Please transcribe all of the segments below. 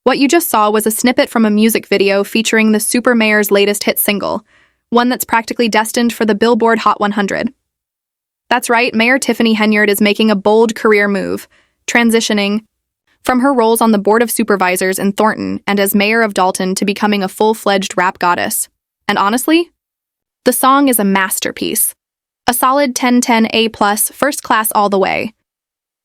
What you just saw was a snippet from a music video featuring the Super Mayor's latest hit single, one that's practically destined for the Billboard Hot 100. That's right, Mayor Tiffany Henyard is making a bold career move, transitioning from her roles on the Board of Supervisors in Thornton and as mayor of Dalton to becoming a full-fledged rap goddess. And honestly, the song is a masterpiece. A solid 10/10 A+, first class all the way.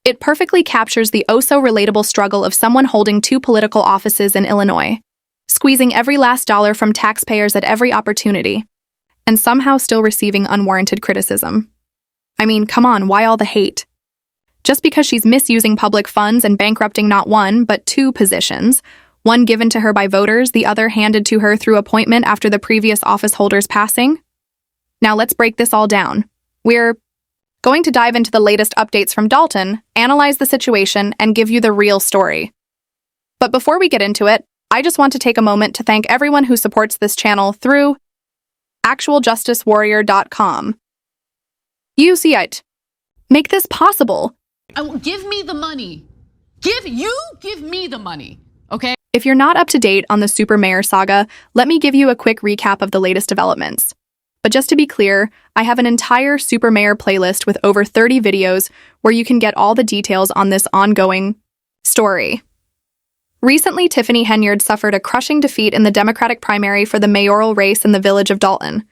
It perfectly captures the oh-so-relatable struggle of someone holding 2 political offices in Illinois, squeezing every last dollar from taxpayers at every opportunity, and somehow still receiving unwarranted criticism. I mean, come on, why all the hate? Just because she's misusing public funds and bankrupting not 1, but 2 positions, one given to her by voters, the other handed to her through appointment after the previous office holder's passing? Now let's break this all down. We're going to dive into the latest updates from Dalton, analyze the situation, and give you the real story. But before we get into it, I just want to take a moment to thank everyone who supports this channel through actualjusticewarrior.com. You see it. Make this possible. Give me the money. Give me the money, okay? If you're not up to date on the Super Mayor saga, let me give you a quick recap of the latest developments. But just to be clear, I have an entire Super Mayor playlist with over 30 videos where you can get all the details on this ongoing story. Recently, Tiffany Henyard suffered a crushing defeat in the Democratic primary for the mayoral race in the village of Dalton.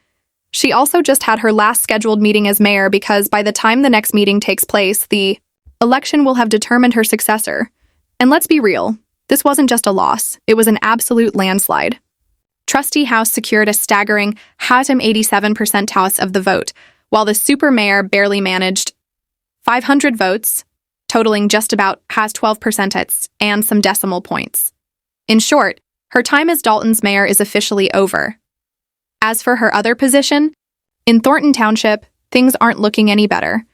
She also just had her last scheduled meeting as mayor because by the time the next meeting takes place, the election will have determined her successor. And let's be real, this wasn't just a loss, it was an absolute landslide. Trustee House secured a staggering 87% toss of the vote, while the Super Mayor barely managed 500 votes, totaling just about 12% and some decimal points. In short, her time as Dalton's mayor is officially over. As for her other position, in Thornton Township, things aren't looking any better.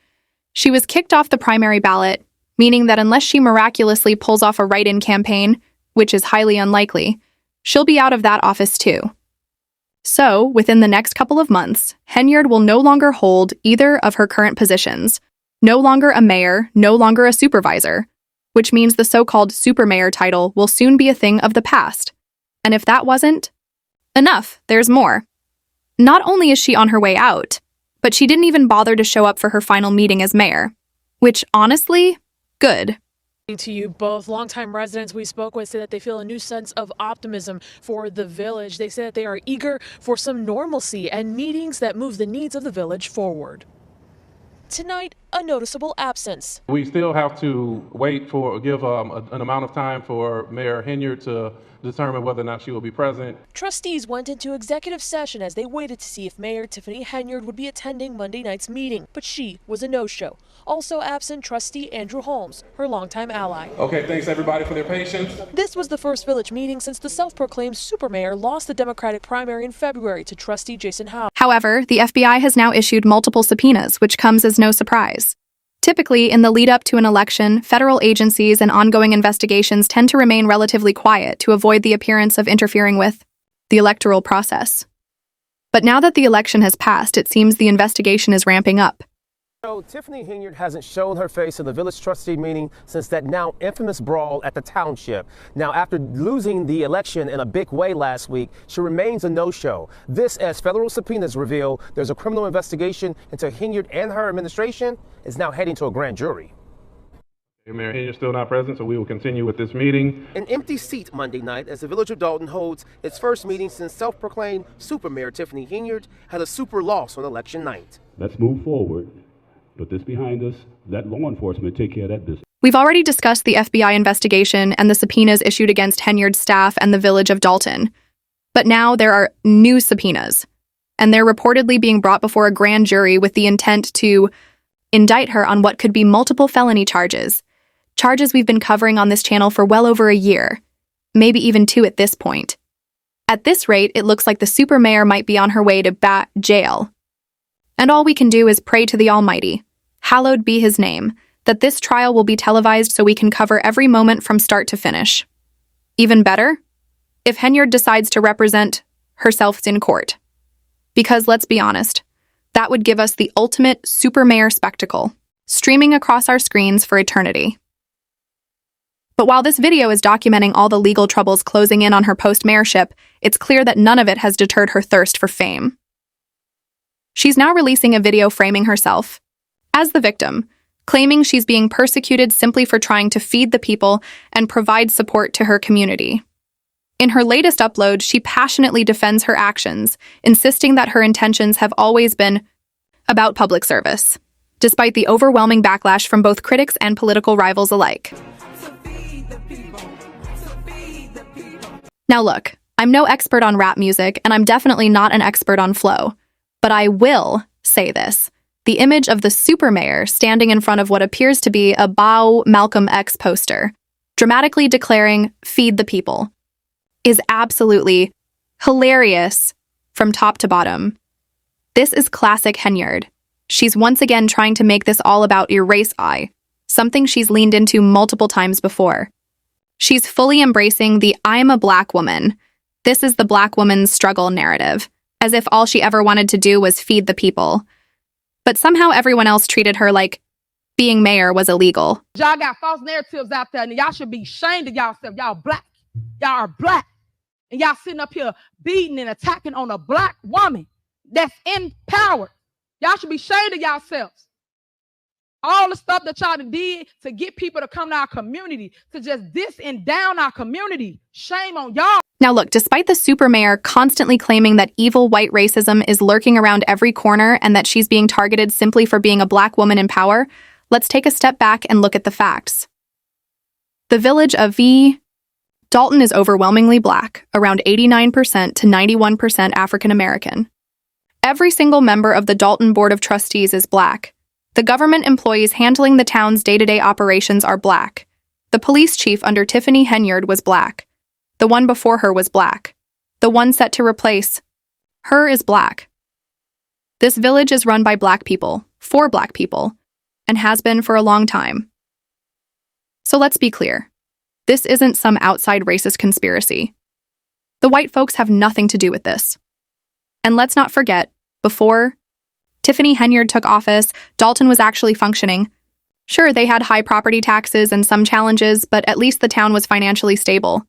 She was kicked off the primary ballot, meaning that unless she miraculously pulls off a write-in campaign, which is highly unlikely, she'll be out of that office too. So, within the next couple of months, Henyard will no longer hold either of her current positions, no longer a mayor, no longer a supervisor, which means the so-called super mayor title will soon be a thing of the past. And if that wasn't enough, there's more. Not only is she on her way out, but she didn't even bother to show up for her final meeting as mayor. Which, honestly, good. To you both, longtime residents we spoke with say that they feel a new sense of optimism for the village. They say that they are eager for some normalcy and meetings that move the needs of the village forward. Tonight, a noticeable absence. We still have to give an amount of time for Mayor Henyard to determine whether or not she will be present. Trustees went into executive session as they waited to see if Mayor Tiffany Henyard would be attending Monday night's meeting, but she was a no-show. Also absent, Trustee Andrew Holmes, her longtime ally. Okay, thanks everybody for their patience. This was the first village meeting since the self-proclaimed super mayor lost the Democratic primary in February to Trustee Jason Howe. However, the FBI has now issued multiple subpoenas, which comes as no surprise. Typically, in the lead-up to an election, federal agencies and ongoing investigations tend to remain relatively quiet to avoid the appearance of interfering with the electoral process. But now that the election has passed, it seems the investigation is ramping up. So Tiffany Henyard hasn't shown her face in the village trustee meeting since that now infamous brawl at the township. Now, after losing the election in a big way last week, she remains a no-show. This, as federal subpoenas reveal, there's a criminal investigation into Henyard and her administration is now heading to a grand jury. Mayor Henyard is still not present, so we will continue with this meeting. An empty seat Monday night as the village of Dalton holds its first meeting since self-proclaimed super mayor Tiffany Henyard had a super loss on election night. Let's move forward. Put this behind us. Let law enforcement take care of that business. We've already discussed the FBI investigation and the subpoenas issued against Henyard's staff and the village of Dalton. But now there are new subpoenas, and they're reportedly being brought before a grand jury with the intent to indict her on what could be multiple felony charges. Charges we've been covering on this channel for well over a year, maybe even 2 at this point. At this rate, it looks like the super mayor might be on her way to jail. And all we can do is pray to the Almighty, hallowed be his name, that this trial will be televised so we can cover every moment from start to finish. Even better, if Henyard decides to represent herself in court. Because let's be honest, that would give us the ultimate super mayor spectacle. streaming across our screens for eternity. But while this video is documenting all the legal troubles closing in on her post-mayorship, it's clear that none of it has deterred her thirst for fame. She's now releasing a video framing herself as the victim, claiming she's being persecuted simply for trying to feed the people and provide support to her community. In her latest upload, she passionately defends her actions, insisting that her intentions have always been about public service, despite the overwhelming backlash from both critics and political rivals alike. Now look, I'm no expert on rap music, and I'm definitely not an expert on flow, but I will say this. The image of the super mayor standing in front of what appears to be a Bow Malcolm X poster, dramatically declaring, "Feed the people," is absolutely hilarious from top to bottom. This is classic Henyard. She's once again trying to make this all about erase I, something she's leaned into multiple times before. She's fully embracing the "I'm a black woman. This is the black woman's struggle" narrative, as if all she ever wanted to do was feed the people. But somehow everyone else treated her like being mayor was illegal. Y'all got false narratives out there, and y'all should be ashamed of yourself. Y'all black. Y'all are black. And y'all sitting up here beating and attacking on a black woman that's in power. Y'all should be ashamed of yourselves. All the stuff that y'all did to get people to come to our community, to just diss and down our community. Shame on y'all. Now look, despite the super mayor constantly claiming that evil white racism is lurking around every corner and that she's being targeted simply for being a black woman in power, let's take a step back and look at the facts. The village of Dalton is overwhelmingly black, around 89% to 91% African American. Every single member of the Dalton Board of Trustees is black. The government employees handling the town's day-to-day operations are black. The police chief under Tiffany Henyard was black. The one before her was black. The one set to replace her is black. This village is run by black people, for black people, and has been for a long time. So let's be clear. This isn't some outside racist conspiracy. The white folks have nothing to do with this. And let's not forget, before Tiffany Henyard took office, Dalton was actually functioning. Sure, they had high property taxes and some challenges, but at least the town was financially stable.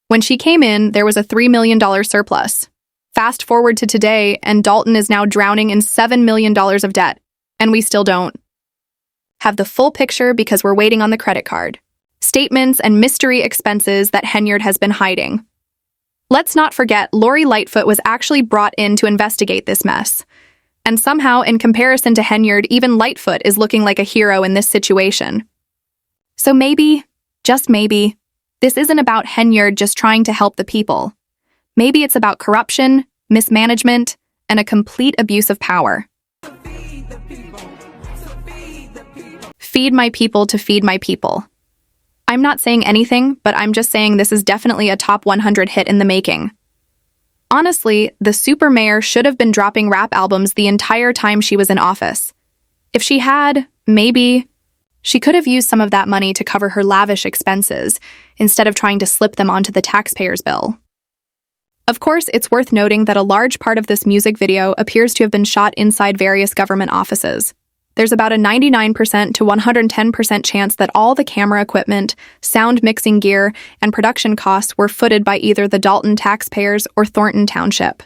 When she came in, there was a $3 million surplus. Fast forward to today, and Dalton is now drowning in $7 million of debt, and we still don't have the full picture because we're waiting on the credit card, statements, and mystery expenses that Henyard has been hiding. Let's not forget, Lori Lightfoot was actually brought in to investigate this mess. And somehow, in comparison to Henyard, even Lightfoot is looking like a hero in this situation. So maybe, just maybe, this isn't about Henyard just trying to help the people. Maybe it's about corruption, mismanagement, and a complete abuse of power. Feed my people to feed my people. I'm not saying anything, but I'm just saying this is definitely a top 100 hit in the making. Honestly, the super mayor should have been dropping rap albums the entire time she was in office. If she had, maybe, she could have used some of that money to cover her lavish expenses, instead of trying to slip them onto the taxpayer's bill. Of course, it's worth noting that a large part of this music video appears to have been shot inside various government offices. There's about a 99% to 110% chance that all the camera equipment, sound mixing gear, and production costs were footed by either the Dalton taxpayers or Thornton Township.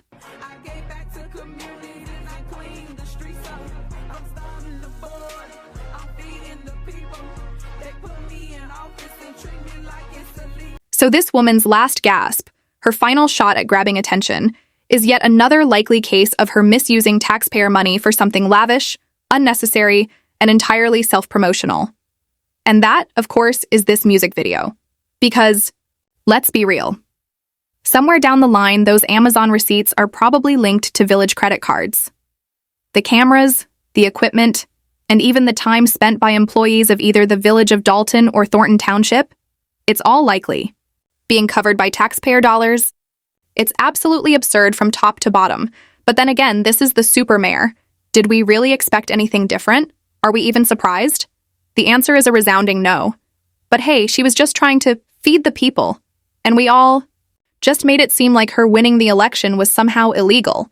So this woman's last gasp, her final shot at grabbing attention, is yet another likely case of her misusing taxpayer money for something lavish, unnecessary, and entirely self-promotional. And that, of course, is this music video. Because, let's be real, somewhere down the line, those Amazon receipts are probably linked to village credit cards. The cameras, the equipment, and even the time spent by employees of either the village of Dalton or Thornton Township, it's all likely being covered by taxpayer dollars. It's absolutely absurd from top to bottom. But then again, this is the super mayor. Did we really expect anything different? Are we even surprised? The answer is a resounding no. But hey, she was just trying to feed the people. And we all just made it seem like her winning the election was somehow illegal.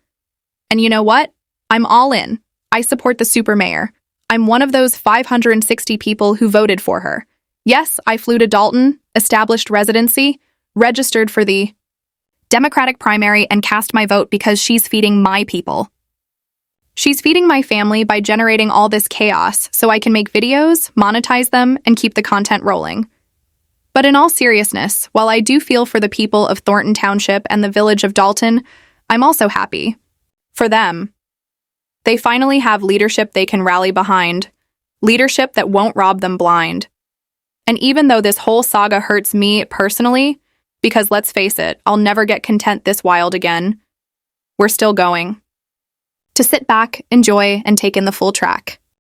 And you know what? I'm all in. I support the super mayor. I'm one of those 560 people who voted for her. Yes, I flew to Dalton, established residency, registered for the Democratic primary, and cast my vote because she's feeding my people. She's feeding my family by generating all this chaos so I can make videos, monetize them, and keep the content rolling. But in all seriousness, while I do feel for the people of Thornton Township and the village of Dalton, I'm also happy. For them. They finally have leadership they can rally behind. Leadership that won't rob them blind. And even though this whole saga hurts me personally, because let's face it, I'll never get content this wild again, we're still going. To sit back, enjoy, and take in the full track.